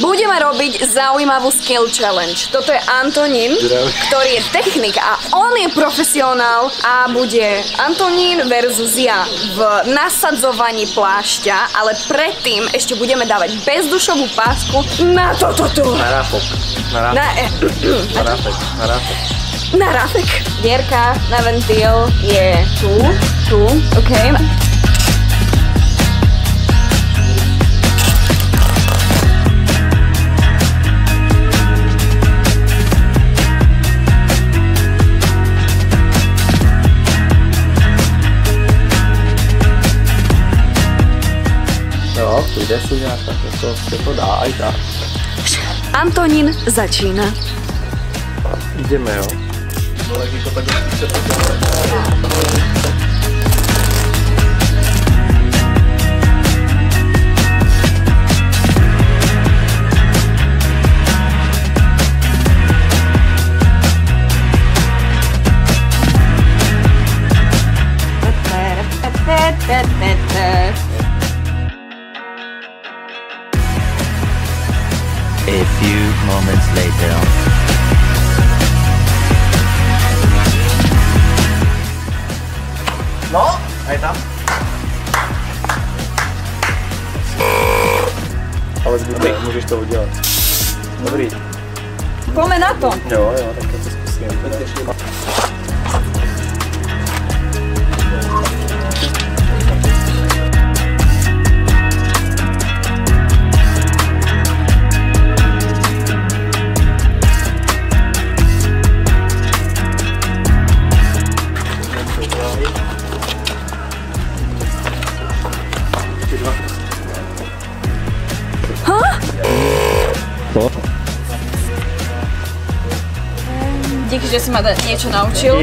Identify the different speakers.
Speaker 1: Budeme robiť zaujímavú skill challenge. Toto je Antonín, ktorý je technik a on je profesionál a bude Antonín versus ja v nasadzovaní plášťa, ale predtým ešte budeme dávať bezdušovú pásku na toto tu.
Speaker 2: Na ráfok.
Speaker 1: Na ráfek. Dierka na ventil je tu, OK.
Speaker 2: Jo, půjde si nějak, tak se to dá aj tak.
Speaker 1: Antonín začína.
Speaker 2: Jdeme, jo.
Speaker 3: A few moments later.
Speaker 2: No, aj tam. Ale zbytě, můžeš to udělat. Dobrý.
Speaker 1: Pome na to.
Speaker 2: Jo, tak já to zkusím.
Speaker 1: Díky, že si ma niečo naučil.